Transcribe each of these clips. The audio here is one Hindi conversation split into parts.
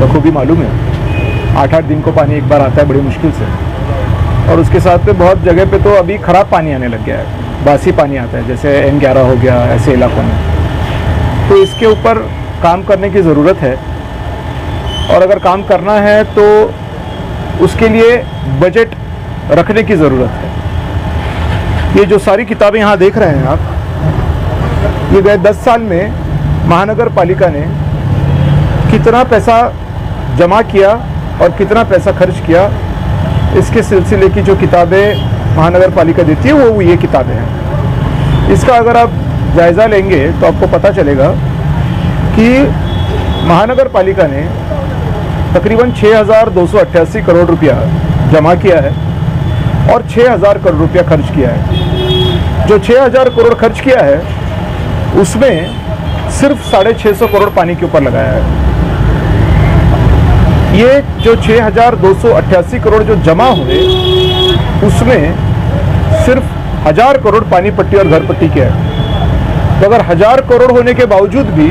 बखूबी मालूम है। 8-8 दिन को पानी एक बार आता है बड़ी मुश्किल से, और उसके साथ में बहुत जगह पे तो अभी ख़राब पानी आने लग गया है, बासी पानी आता है, जैसे N11 हो गया ऐसे इलाकों में। तो इसके ऊपर काम करने की ज़रूरत है, और अगर काम करना है तो उसके लिए बजट रखने की ज़रूरत है। ये जो सारी किताबें यहाँ देख रहे हैं आप, ये गए 10 साल में महानगर पालिका ने कितना पैसा जमा किया और कितना पैसा खर्च किया, इसके सिलसिले की जो किताबें महानगर पालिका देती है वो ये किताबें हैं। इसका अगर आप जायज़ा लेंगे तो आपको पता चलेगा कि महानगर पालिका ने तकरीबन 6,288 करोड़ रुपया जमा किया है और 6,000 करोड़ रुपया खर्च किया है। जो 6,000 करोड़ खर्च किया है उसमें सिर्फ 650 करोड़ पानी के ऊपर लगाया है। ये जो 6,288 करोड़ जो जमा हुए उसमें सिर्फ 1,000 करोड़ पानी पट्टी और घर पट्टी के है। तो अगर 1,000 करोड़ होने के बावजूद भी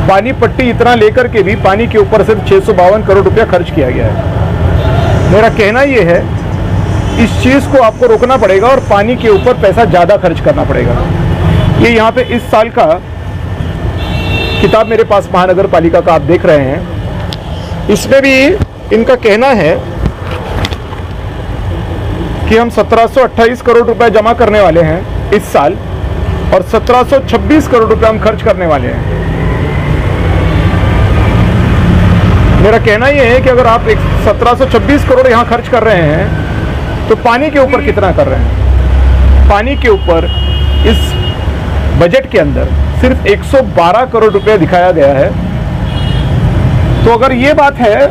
पानी पट्टी इतना लेकर के भी पानी के ऊपर सिर्फ 652 करोड़ रुपया खर्च किया गया है। मेरा कहना ये है इस चीज़ को आपको रोकना पड़ेगा और पानी के ऊपर पैसा ज़्यादा खर्च करना पड़ेगा। ये यहाँ पे इस साल का किताब मेरे पास महानगर पालिका का आप देख रहे हैं, इसमें भी इनका कहना है कि हम 1728 करोड़ रुपए जमा करने वाले हैं इस साल और 1726 करोड़ रुपए हम खर्च करने वाले हैं। मेरा कहना यह है कि अगर आप 1726 करोड़ यहाँ खर्च कर रहे हैं तो पानी के ऊपर कितना कर रहे हैं? पानी के ऊपर इस बजट के अंदर सिर्फ 112 करोड़ रुपए दिखाया गया है। तो अगर ये बात है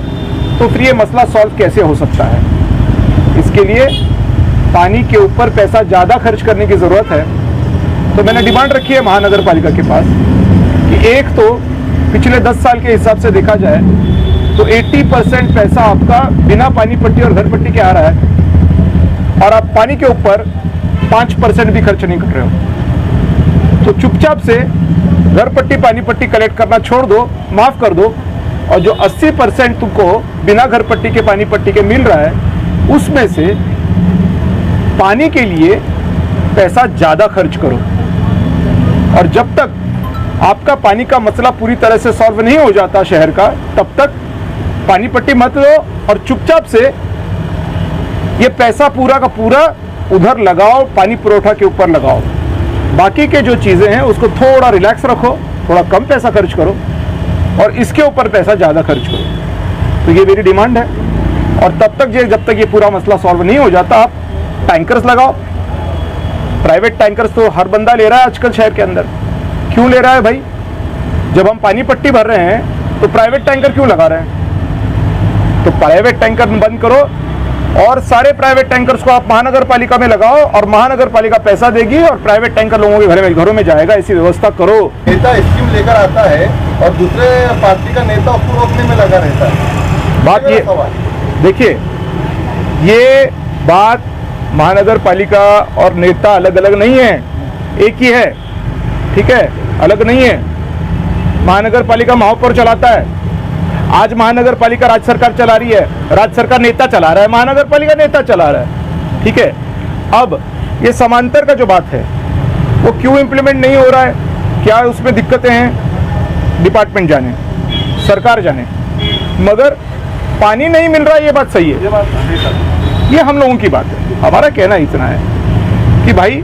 तो फिर ये मसला सॉल्व कैसे हो सकता है? इसके लिए पानी के ऊपर पैसा ज़्यादा खर्च करने की ज़रूरत है। तो मैंने डिमांड रखी है महानगर पालिका के पास कि एक तो पिछले 10 साल के हिसाब से देखा जाए तो 80% पैसा आपका बिना पानी पट्टी और घर पट्टी के आ रहा है और आप पानी के ऊपर 5% भी खर्च नहीं कर रहे हो। तो चुपचाप से घर पट्टी पानी पट्टी कलेक्ट करना छोड़ दो, माफ़ कर दो, और जो 80% तुमको बिना घर पट्टी के पानी पट्टी के मिल रहा है उसमें से पानी के लिए पैसा ज़्यादा खर्च करो। और जब तक आपका पानी का मसला पूरी तरह से सॉल्व नहीं हो जाता शहर का, तब तक पानी पट्टी मत लो और चुपचाप से ये पैसा पूरा का पूरा उधर लगाओ, पानी पुरोठा के ऊपर लगाओ। बाकी के जो चीज़ें हैं उसको थोड़ा रिलैक्स रखो, थोड़ा कम पैसा खर्च करो और इसके ऊपर पैसा ज़्यादा खर्च करो। तो ये मेरी डिमांड है। और तब तक जब तक ये पूरा मसला सॉल्व नहीं हो जाता, आप टैंकर्स लगाओ। प्राइवेट टैंकर्स तो हर बंदा ले रहा है आजकल शहर के अंदर। क्यों ले रहा है भाई? जब हम पानी पट्टी भर रहे हैं तो प्राइवेट टैंकर क्यों लगा रहे हैं? तो प्राइवेट टैंकर बंद करो और सारे प्राइवेट टैंकर्स को आप महानगर पालिका में लगाओ और महानगर पालिका पैसा देगी और प्राइवेट टैंकर लोगों के घरों में जाएगा। ऐसी व्यवस्था करो। नेता स्कीम लेकर आता है और दूसरे पार्टी का नेता उसको रोकने में लगा रहता है। बात ये देखिए, ये बात महानगर पालिका और नेता अलग अलग नहीं है, एक ही है, ठीक है? अलग नहीं है। महानगर पालिका महापौर चलाता है। आज महानगर पालिका राज्य सरकार चला रही है, राज्य सरकार नेता चला रहा है, महानगर पालिका नेता चला रहा है, ठीक है? अब ये समांतर का जो बात है वो क्यों इम्प्लीमेंट नहीं हो रहा है? क्या उसमें दिक्कतें हैं? डिपार्टमेंट जाने, सरकार जाने, मगर पानी नहीं मिल रहा है, ये बात सही है। ये हम लोगों की बात है। हमारा कहना इतना है कि भाई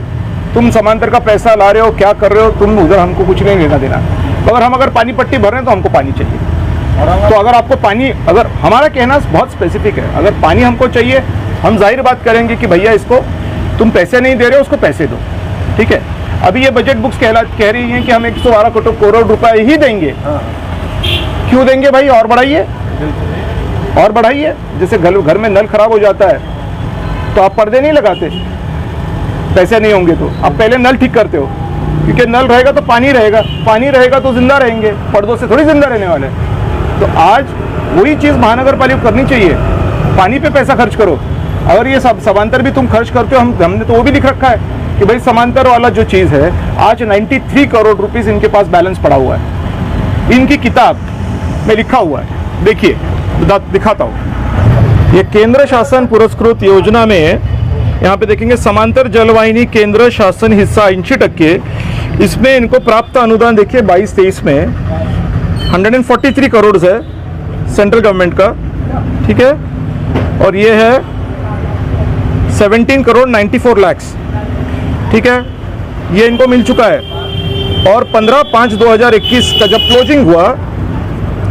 तुम समांतर का पैसा ला रहे हो, क्या कर रहे हो तुम, उधर हमको कुछ नहीं लेना देना, मगर हम अगर पानी पट्टी भर रहे हैं तो हमको पानी चाहिए। तो अगर आपको पानी, अगर हमारा कहना बहुत स्पेसिफिक है, अगर पानी हमको चाहिए, हम जाहिर बात करेंगे कि भैया इसको तुम पैसे नहीं दे रहे हो, उसको पैसे दो, ठीक है? अभी ये बजट बुक्स कह रही हैं कि हम 112 करोड़ रुपए ही देंगे। क्यों देंगे भाई? और बढ़ाइए, और बढ़ाइए। जैसे घर में नल खराब हो जाता है तो आप पर्दे नहीं लगाते, पैसे नहीं होंगे तो आप पहले नल ठीक करते हो, क्योंकि नल रहेगा तो पानी रहेगा, पानी रहेगा तो जिंदा रहेंगे, पर्दों से थोड़ी जिंदा रहने वाले। तो आज वही चीज़ महानगर पालिका करनी चाहिए, पानी पे पैसा खर्च करो। अगर ये सब समांतर भी तुम खर्च करते हो, हमने तो वो भी लिख रखा है कि भाई समांतर वाला जो चीज़ है, आज 93 करोड़ रुपीज़ इनके पास बैलेंस पड़ा हुआ है, इनकी किताब में लिखा हुआ है। देखिए दिखाता हूँ, ये केंद्र शासन पुरस्कृत योजना में यहाँ पे देखेंगे समांतर जलवाहिनी केंद्र शासन हिस्सा 80%, इसमें इनको प्राप्त अनुदान देखिए 22-23 में 143 करोड़ है सेंट्रल गवर्नमेंट का, ठीक है, और ये है 17 करोड़ 94 लाख, ठीक है, ये इनको मिल चुका है। और 15/5/2021 का जब क्लोजिंग हुआ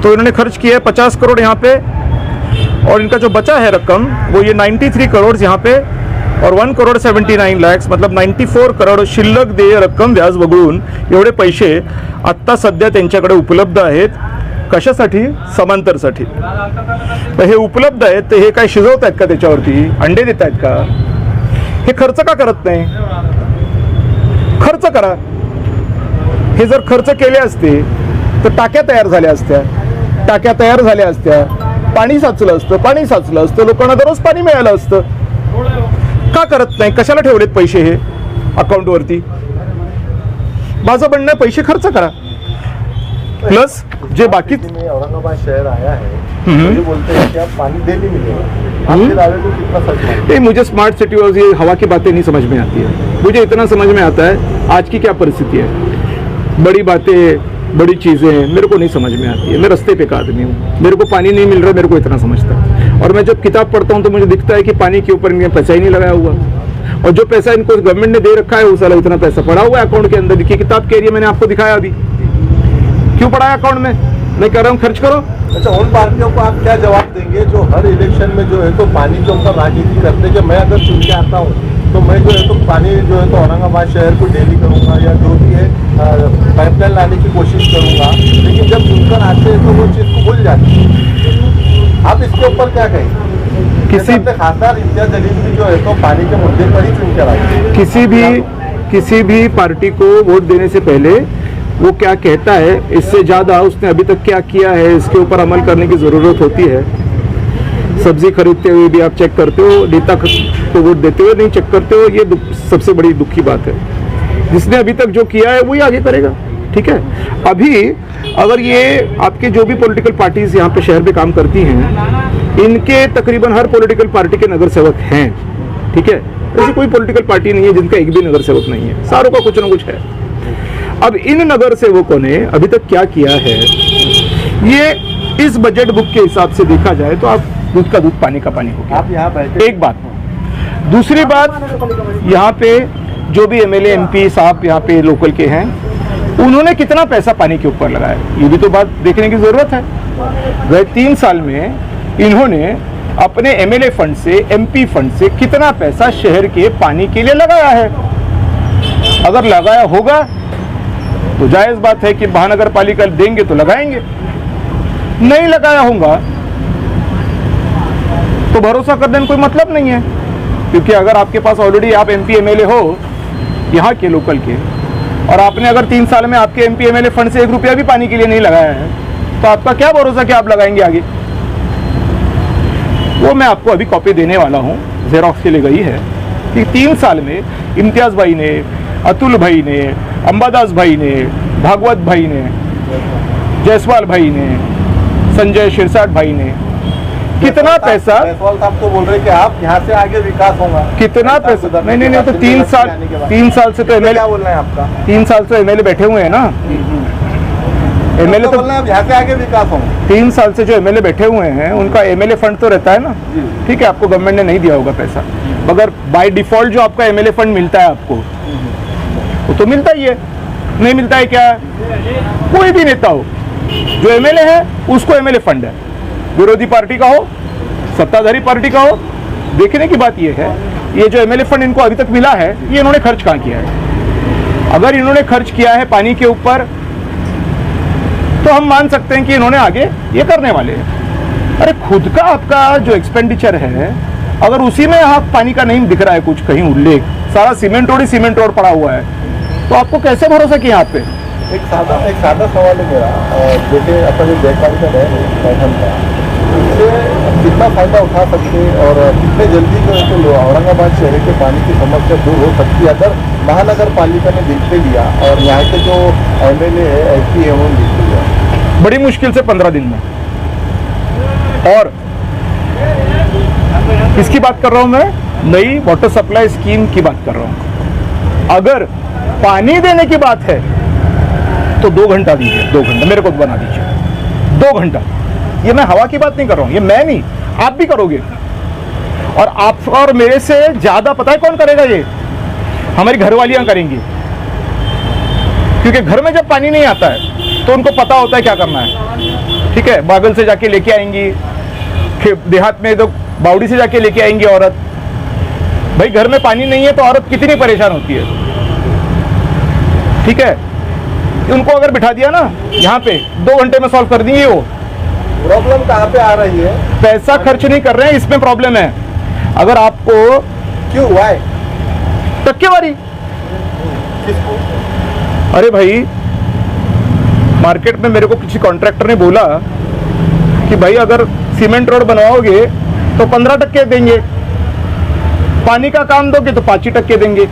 तो इन्होंने खर्च किया है 50 करोड़ यहाँ पे, और इनका जो बचा है रकम वो ये 93 करोड़ यहाँ पे और 1 करोड़ 79 लाख, मतलब 94 करोड़ शिल्लक देय रक्कम व्याज वगळून एवढे पैसे आत्ता सध्या त्यांच्याकडे उपलब्ध आहेत. कशासाठी? समांतरसाठी. तर हे उपलब्ध आहेत, तर हे काय शिजवत आहेत का त्याच्यावरती? अंडे देत आहेत का? हे खर्च का करत नाही? खर्च करा. हे जर खर्च केले असते तर टाक्या तयार झाल्या असत्या, टाक्या तयार झाल्या असत्या, पाणी साचलं असतं, लोकांना दररोज पाणी मिळालं असतं. का करत नाही? कशाला ठेवलेत पैसे हे अकाउंटवरती? माझं म्हणणं आहे पैसे खर्च करा. प्लस जे बाकी में औरंगाबाद शहर आया है तो ये बोलते हैं कि आप पानी डेली मिलेगा, आपके दावे को कितना सच मानते हैं? नहीं, मुझे स्मार्ट सिटी और ये हवा की बातें नहीं समझ में आती है. मुझे इतना समझ में आता है आज की क्या परिस्थिति है. बड़ी बातें, बड़ी चीज़ें मेरे को नहीं समझ में आती है. मैं रास्ते पे का आदमी हूँ, मेरे को पानी नहीं मिल रहा, मेरे को इतना समझता है. और मैं जब किताब पढ़ता हूँ तो मुझे दिखता है कि पानी के ऊपर इनके पैसा ही नहीं लगाया हुआ, और जो पैसा इनको गवर्नमेंट ने दे रखा है उस वाला उतना पैसा पड़ा हुआ है अकाउंट के अंदर. देखिए किताब कह रही है, मैंने आपको दिखाया अभी. क्यों पड़ा है अकाउंट में? मैं कह रहा हूँ खर्च करो. अच्छा, उन पार्टियों को आप क्या जवाब देंगे जो हर इलेक्शन में जो है तो पानी के ऊपर राजनीति करते हैं कि मैं अगर चुन के आता हूँ तो मैं जो है तो पानी जो है तो औरंगाबाद शहर को डेली करूँगा या जो भी है पाइपलाइन लाने की कोशिश करूँगा, लेकिन जब चुनकर आते हैं तो वो चीज़ को भूल जाते हैं. आप इसके ऊपर क्या कहेंगे? किसी खासदार इम्तियाज जलील भी जो है तो पानी के मुद्दे पर ही चुन कर आए. किसी भी पार्टी को वोट देने से पहले वो क्या कहता है, इससे ज़्यादा उसने अभी तक क्या किया है, इसके ऊपर अमल करने की ज़रूरत होती है. सब्जी खरीदते हुए भी आप चेक करते हो, नेता को वोट देते हुए नहीं चेक करते हो. ये सबसे बड़ी दुख की बात है. जिसने अभी तक जो किया है वही आगे करेगा, ठीक है. अभी अगर ये आपके जो भी पॉलिटिकल पार्टीज यहाँ पे शहर पे काम करती हैं, इनके तकरीबन हर पॉलिटिकल पार्टी के नगर सेवक हैं, ठीक है. ऐसी कोई पॉलिटिकल पार्टी नहीं है जिनका एक भी नगर सेवक नहीं है, सारों का कुछ ना कुछ है. अब इन नगर सेवकों ने अभी तक क्या किया है, ये इस बजट बुक के हिसाब से देखा जाए तो आप दूध का दूध पानी का पानी हो गया. आप यहाँ बैठे, एक बात. दूसरी बात, यहाँ पे जो भी एमएलए एमपी साहब यहाँ पे लोकल के हैं, उन्होंने कितना पैसा पानी के ऊपर लगाया, ये भी तो बात देखने की जरूरत है. गए 3 साल में इन्होंने अपने एमएलए फंड से, एमपी फंड से कितना पैसा शहर के पानी के लिए लगाया है. अगर लगाया होगा तो जायज बात है कि महानगर पालिका देंगे तो लगाएंगे, नहीं लगाया होगा तो भरोसा करने में कोई मतलब नहीं है. क्योंकि अगर आपके पास ऑलरेडी आप एमपी एमएलए हो यहाँ के लोकल के, और आपने अगर 3 साल में आपके एमपी एमएलए फंड से 1 रुपया भी पानी के लिए नहीं लगाया है, तो आपका क्या भरोसा कि आप लगाएंगे आगे. वो मैं आपको अभी कॉपी देने वाला हूँ, जेरोक्स के लिए गई है, कि 3 साल में इम्तियाज भाई ने, अतुल भाई ने, अंबादास भाई ने, भागवत भाई ने, जायसवाल भाई ने, संजय शिरसाट भाई ने कितना पैसा. जायसवाल साहब तो बोल रहे कि आप यहाँ से आगे विकास होगा. कितना पैसा? नहीं तो 3 साल से तो एमएलए, क्या बोलना है आपका? 3 साल से एमएलए बैठे हुए हैं ना. एमएलए तो बोलना है यहाँ से आगे विकास होगा. 3 साल से जो एमएलए बैठे हुए हैं उनका एमएलए फंड तो रहता है ना, ठीक है. आपको गवर्नमेंट ने नहीं दिया होगा पैसा, मगर बाय डिफॉल्ट जो आपका एमएलए फंड मिलता है आपको, वो तो मिलता ही है. नहीं मिलता है क्या? कोई भी नेता हो, जो एमएलए है उसको एमएलए फंड है, विरोधी पार्टी का हो, सत्ताधारी पार्टी का हो. देखने की बात यह है, ये जो एमएलए फंड इनको अभी तक मिला है, ये इन्होंने खर्च कहाँ किया है. अगर इन्होंने खर्च किया है पानी के ऊपर तो हम मान सकते हैं कि इन्होंने आगे ये करने वाले हैं. अरे खुद का आपका जो एक्सपेंडिचर है, अगर उसी में आप पानी का नहीं दिख रहा है कुछ कहीं उल्लेख, सारा सीमेंट रोड पड़ा हुआ है, तो आपको कैसे भरोसा किया आप पे. एक साधा सवाल है मेरा. जैसे अपन देखभाल का बैठन था, इससे कितना फायदा उठा सकते और कितने जल्दी जो है तो औरंगाबाद शहर के पानी की समस्या दूर हो सकती है अगर महानगर पालिका ने दिखते दिया और यहाँ के जो एमएलए है एमपी है उन्होंने दिखते दिया. बड़ी मुश्किल से 15 दिन में और किसकी बात कर रहा हूं मैं? नई वाटर सप्लाई स्कीम की बात कर रहा हूं। अगर पानी देने की बात है तो 2 घंटा दीजिए, 2 घंटा मेरे को बना दीजिए, 2 घंटा। ये मैं हवा की बात नहीं कर रहा हूं, ये मैं नहीं, आप भी करोगे। और आप और मेरे से ज्यादा पता है कौन करेगा? ये हमारी घरवालियां करेंगी, क्योंकि घर में जब पानी नहीं आता है तो उनको पता होता है क्या करना है। ठीक है, बागल से जाके लेके आएंगी, देहात में तो बावड़ी से जाके लेके आएंगी औरत। भाई घर में पानी नहीं है तो औरत कितनी परेशान होती है। ठीक है, उनको अगर बिठा दिया ना यहाँ पे, 2 घंटे में सॉल्व कर देंगे। वो प्रॉब्लम कहाँ पे आ रही है? पैसा खर्च नहीं कर रहे हैं, इसमें प्रॉब्लम है। अगर आपको क्यों, वाई टक्केवारी, किसको? अरे भाई मार्केट में मेरे को किसी कॉन्ट्रैक्टर ने बोला कि भाई अगर सीमेंट रोड बनवाओगे तो 15% देंगे, पानी का काम दोगे तो 5% देंगे।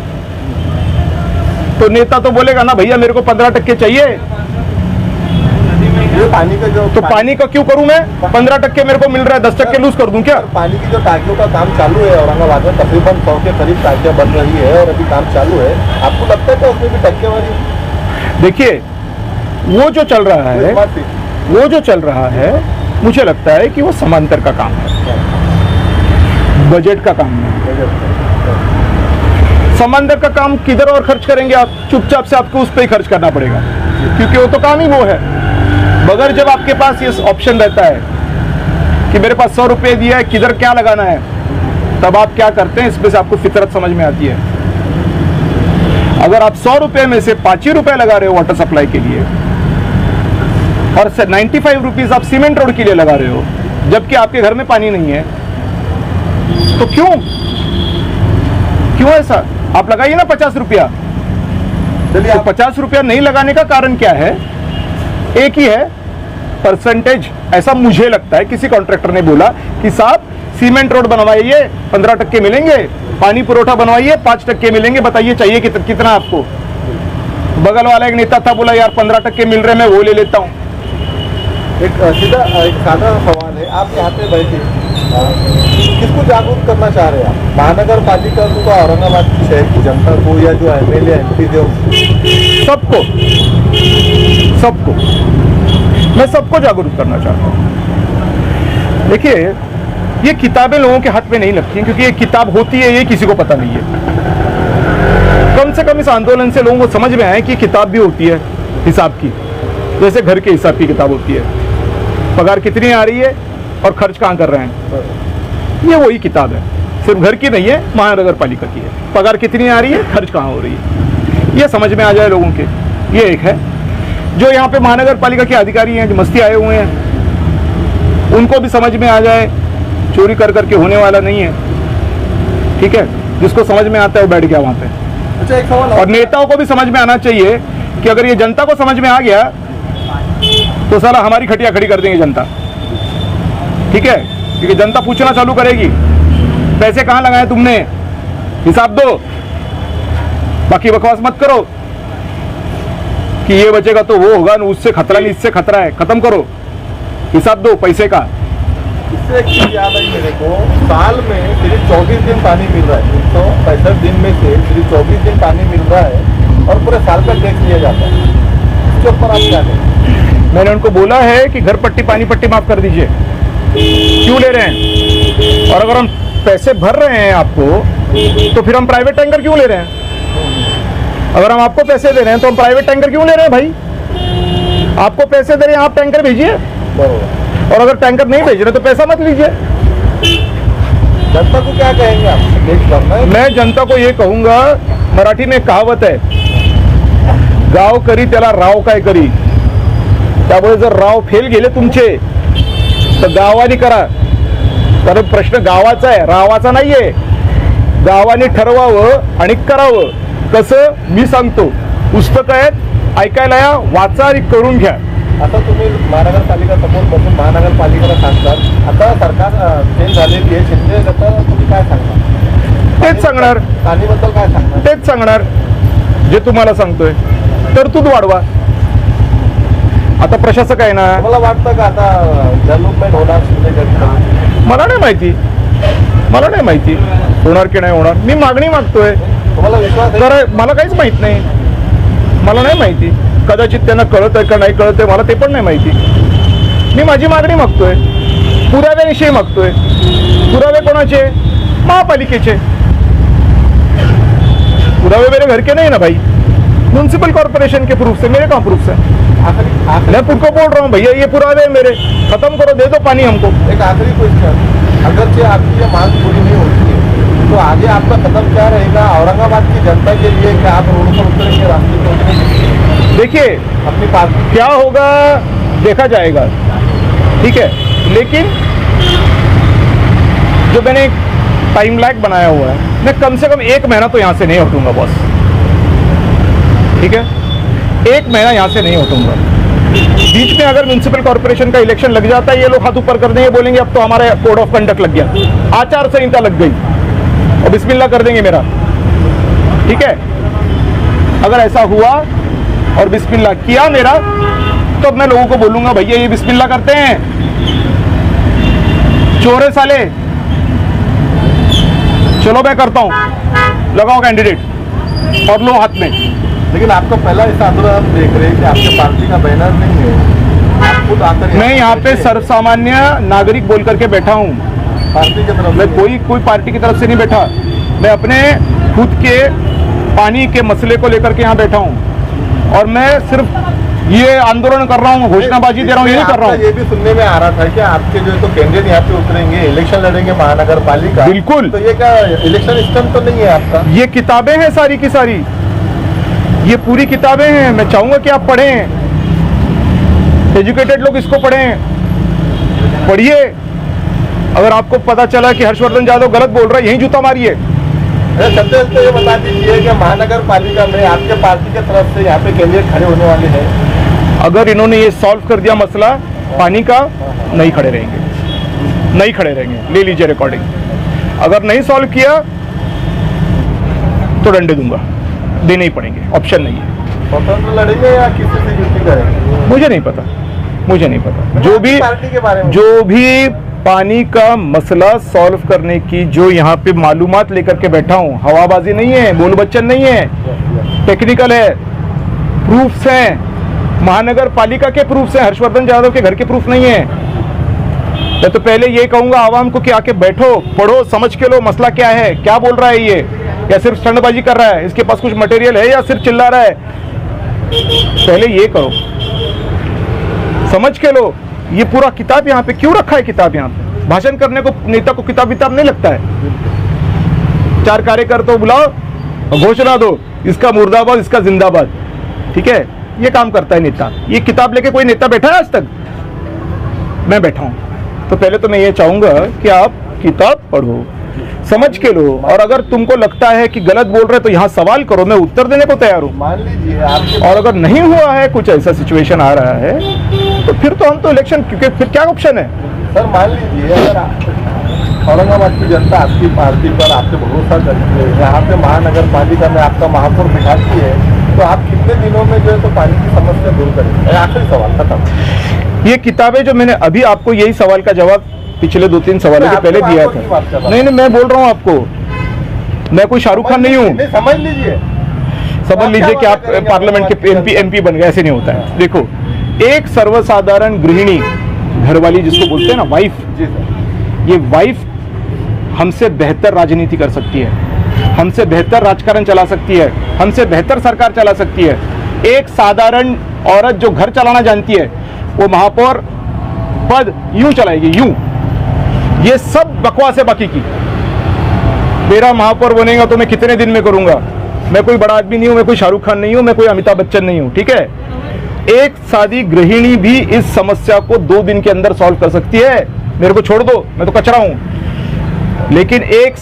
तो नेता तो बोलेगा ना भैया मेरे को 15% चाहिए, ये पानी का जो तो पानी का क्यों करूं मैं? 15% मेरे को मिल रहा है, 10% लूज कर दूं क्या? पानी की जो टांकियों का काम चालू है औरंगाबाद में, तकरीबन 100 के करीब टांकियां बन रही है और अभी काम चालू है। आपको लगता है कि उसमें भी टक्केवारी? देखिए वो जो चल रहा है, वो जो चल रहा है, मुझे लगता है कि वो समांतर का काम है, बजट का काम है। समांतर का काम किधर और खर्च करेंगे आप? चुपचाप से आपको उस पर ही खर्च करना पड़ेगा, क्योंकि वो तो काम ही वो है। मगर जब आपके पास ये ऑप्शन रहता है कि मेरे पास 100 रुपये दिया है, किधर क्या लगाना है, तब आप क्या करते हैं, इसमें से आपको फितरत समझ में आती है। अगर आप 100 रुपये में से 5 ही रुपये लगा रहे हो वाटर सप्लाई के लिए और 95 रुपीज आप सीमेंट रोड के लिए लगा रहे हो, जबकि आपके घर में पानी नहीं है, तो क्यों ऐसा? आप लगाइए ना 50 रुपया। चलिए तो 50 रुपया नहीं लगाने का कारण क्या है? एक ही है, परसेंटेज। ऐसा मुझे लगता है, किसी कॉन्ट्रैक्टर ने बोला कि साहब सीमेंट रोड बनवाइए 15% मिलेंगे, पानी पुरोठा बनवाइए 5% मिलेंगे, बताइए चाहिए कितना आपको? बगल वाला एक नेता था, बोला यार 15% मिल रहे, मैं वो ले लेता हूँ। एक सीधा एक सादा सवाल है, आप यहाँ पे बैठे किसको जागरूक करना चाह रहे हैं आप? महानगर पालिका को, औरंगाबाद शहर की जनता को, या जो MLA MP थे सबको मैं सबको जागरूक करना चाहता हूँ। देखिए ये किताबें लोगों के हाथ में नहीं लगती हैं, क्योंकि ये किताब होती है ये किसी को पता नहीं है। कम से कम इस आंदोलन से लोगों को समझ में आए कि किताब भी होती है हिसाब की, जैसे घर के हिसाब की किताब होती है। पगार कितनी आ रही है और खर्च कहाँ कर रहे हैं, ये वही किताब है। सिर्फ घर की नहीं है, महानगर पालिका की है। पगार कितनी आ रही है, खर्च कहाँ हो रही है, ये समझ में आ जाए लोगों के। ये एक है। जो यहाँ पे महानगर पालिका के अधिकारी हैं, जो मस्ती आए हुए हैं, उनको भी समझ में आ जाए चोरी कर करके होने वाला नहीं है। ठीक है, जिसको समझ में आता है वो बैठ गया वहाँ पे। अच्छा, एक सवाल और नेताओं को भी समझ में आना चाहिए कि अगर ये जनता को समझ में आ गया तो साला हमारी खटिया खड़ी कर देंगे जनता। ठीक है, क्योंकि जनता पूछना चालू करेगी पैसे कहाँ लगाए तुमने, हिसाब दो, बाकी बकवास मत करो कि ये बचेगा तो वो होगा, उससे खतरा नहीं, इससे खतरा है, खत्म करो, हिसाब दो पैसे का। इससे एक चीज याद आई मेरे को, साल में सिर्फ 24 दिन पानी मिल रहा है, 365 दिन में से सिर्फ 24 दिन पानी मिल रहा है और पूरे साल का टैक्स लिया जाता है। इसके ऊपर आप क्या करें? मैंने उनको बोला है कि घर पट्टी पानी पट्टी माफ कर दीजिए, क्यों ले रहे हैं? और अगर हम पैसे भर रहे हैं आपको तो फिर हम प्राइवेट टैंकर क्यों ले रहे हैं? अगर हम आपको पैसे दे रहे हैं तो हम प्राइवेट टैंकर क्यों ले रहे हैं? भाई आपको पैसे दे रहे हैं, आप टैंकर भेजिए, और अगर टैंकर नहीं भेज रहे तो पैसा मत लीजिए। जनता को क्या कहेंगे आप? मैं जनता को ये कहूंगा, मराठी में एक कहावत है, गाव करी त्याला राव काय करी। त्यामुळे जर राव फेल गेले तुमचे तर गावाने करा, कारण प्रश्न गावाचा आहे, रावाचा नाहीये। गावाने ठरवावं आणि करावं कसं, मी सांगतो, पुस्तकं आहेत, ऐकायला या, वाचा आणि करून घ्या। आता तुम्ही महानगरपालिका समोर बसून महानगरपालिकेला सांगतात, आता सरकार चेंज झालेली आहे, शिंदे गटाला तुम्ही काय सांगणार? तेच सांगणार, पाणीबद्दल काय सांगणार? तेच सांगणार जे तुम्हाला सांगतोय, तरतूद वाढवा। आता प्रशासक आहे ना. मला वाटतं का आता डेव्हलपमेंट होणार शिंदेगडचं? मला नाही माहिती होणार की नाही होणार. मी मागणी मागतोय. तुम्हाला विश्वास आहे? तर मला काहीच माहित नाही. मला नाही माहिती. कदाचित त्यांना कळत आहे का नाही कळत आहे मला ते पण नाही माहिती. मी माझी मागणी मागतोय. पुराव्याविषयी मागतोय. पुरावे कोणाचे? महापालिकेचे. पुरावे मेरे घर के नहीं ना भाई, म्यूनसिपल कॉर्पोरेशन के प्रूफ से. मेरे कहाँ प्रूफ है? मैं तुमको बोल रहा हूँ भैया ये पुरावे है मेरे, खत्म करो, दे दो पानी हमको. एक आखिरी क्वेश्चन, अगर से आपकी ये मांग पूरी नहीं होती है तो आगे आपका कदम क्या रहेगा औरंगाबाद की जनता के लिए? क्या आप रोड पर उतरेंगे, रास्ते पर उतरेंगे? देखिए अपनी पार्टी क्या होगा देखा जाएगा, ठीक है. लेकिन जो मैंने टाइम लैग बनाया हुआ है, मैं कम से कम 1 महीना तो यहाँ से नहीं हटूंगा बॉस. ठीक है, 1 महीना यहाँ से नहीं हटूंगा. बीच में अगर म्यूनसिपल कॉर्पोरेशन का इलेक्शन लग जाता है, ये लोग हाथ ऊपर कर देंगे, बोलेंगे अब तो हमारे कोड ऑफ कंडक्ट लग गया, आचार संहिता लग गई और बिस्मिल्लाह कर देंगे मेरा. ठीक है, अगर ऐसा हुआ और बिस्मिल्लाह किया मेरा तो मैं लोगों को बोलूंगा भैया ये बिस्मिल्लाह करते हैं, चोरे साले, चलो मैं करता हूं, लगाओ कैंडिडेट और लो हाथ में. लेकिन आपका पहला ऐसा आंदोलन हम देख रहे हैं कि आपके पार्टी का बैनर नहीं है, आप खुद आकर मैं यहाँ पे सर्वसामान्य नागरिक बोल करके बैठा हूँ. पार्टी की तरफ मैं कोई पार्टी की तरफ से नहीं बैठा. मैं अपने खुद के पानी के मसले को लेकर के यहाँ बैठा हूँ और मैं सिर्फ ये आंदोलन कर रहा हूँ, घोषणाबाजी दे रहा हूँ, ये नहीं कर रहा हूँ. ये भी सुनने में आ रहा था कि आपके जो है तो कैंडिडेट यहाँ पे उतरेंगे, इलेक्शन लड़ेंगे महानगर पालिका. बिल्कुल. तो ये क्या इलेक्शन स्टंट तो नहीं है आपका? ये किताबें हैं सारी की सारी, ये पूरी किताबें हैं. मैं चाहूंगा कि आप पढ़ें, एजुकेटेड लोग इसको पढ़ें, पढ़िए. अगर आपको पता चला कि हर्षवर्धन यादव गलत बोल रहा है, यही जूता मारिए. सबसे पहले ये बता दीजिए कि महानगर पालिका में आपके पार्टी की तरफ से यहाँ पे कैंडिडेट खड़े होने वाले हैं. अगर इन्होंने ये सॉल्व कर दिया मसला पानी का, नहीं खड़े रहेंगे, नहीं खड़े रहेंगे. ले लीजिए रिकॉर्डिंग. अगर नहीं सॉल्व किया तो डंडे दूंगा, देने ही पड़ेंगे, ऑप्शन नहीं है. स्वतंत्र लड़ेंगे या किसी से युति करेंगे? मुझे नहीं पता. जो भी पार्टी के बारे में जो भी पानी का मसला सॉल्व करने की जो यहाँ पे मालूमात लेकर के बैठा हूँ, हवाबाजी नहीं है, बोल बच्चन नहीं है, टेक्निकल है, प्रूफ्स हैं, महानगर पालिका के प्रूफ्स हैं, हर्षवर्धन यादव के घर के प्रूफ नहीं है. मैं तो पहले ये कहूंगा आवाम को कि आके बैठो, पढ़ो, समझ के लो मसला क्या है, क्या बोल रहा है ये, या सिर्फ स्टंटबाजी कर रहा है, इसके पास कुछ मटेरियल है या सिर्फ चिल्ला रहा है. पहले ये करो, समझ के लो. ये पूरा किताब यहाँ पे क्यों रखा है? किताब यहाँ पे भाषण करने को नेता को किताब नहीं लगता है. 4 कार्यकर्ता बुलाओ, घोषणा दो, इसका मुर्दाबाद, इसका जिंदाबाद. ठीक है, ये काम करता है नेता. ये किताब लेके कोई नेता बैठा है आज तक? मैं बैठा हूँ. तो पहले तो मैं ये चाहूंगा कि आप किताब पढ़ो, समझ के लो, और अगर तुमको लगता है कि गलत बोल रहे तो यहाँ सवाल करो, मैं उत्तर देने को तैयार हूँ. मान लीजिए आपके, और अगर नहीं हुआ है, कुछ ऐसा सिचुएशन आ रहा है, तो फिर तो हम तो इलेक्शन, क्योंकि फिर क्या ऑप्शन है? सर मान लीजिए अगर औरंगाबाद की जनता आपकी पार्टी पर आपसे भरोसा करती है, यहाँ पे महानगर पालिका में आपका महापौर बिठाती है, तो आप कितने दिनों में जो है तो पानी की समस्या दूर करेंगे? आखिरी सवाल खत्म. ये किताबें जो मैंने अभी आपको यही सवाल का जवाब पिछले 2-3 सवालों के पहले दिया था. नहीं, मैं बोल रहा हूँ आपको, मैं कोई शाहरुख खान नहीं हूँ. समझ लीजिए कि आप पार्लियामेंट के एमपी बन गए, ऐसे नहीं होता है. देखो, एक सर्वसाधारण गृहिणी, घरवाली जिसको बोलते हैं ना, वाइफ, ये वाइफ हमसे बेहतर राजनीति कर सकती है, हमसे बेहतर राजकारण चला सकती है, हमसे बेहतर सरकार चला सकती है. एक साधारण औरत जो घर चलाना जानती है, वो महापौर पद यूं चलाएगी, यूं. ये सब बकवास है बाकी की. मेरा महापौर बनेगा तो मैं कितने दिन में करूंगा? मैं कोई बड़ा आदमी नहीं हूं, मैं कोई शाहरुख खान नहीं हूं, मैं कोई अमिताभ बच्चन नहीं हूं. ठीक है, एक सादी गृहिणी भी इस समस्या को 2 दिन के अंदर सॉल्व कर सकती है. मेरे को छोड़ दो, मैं तो कचरा हूं. लेकिन एक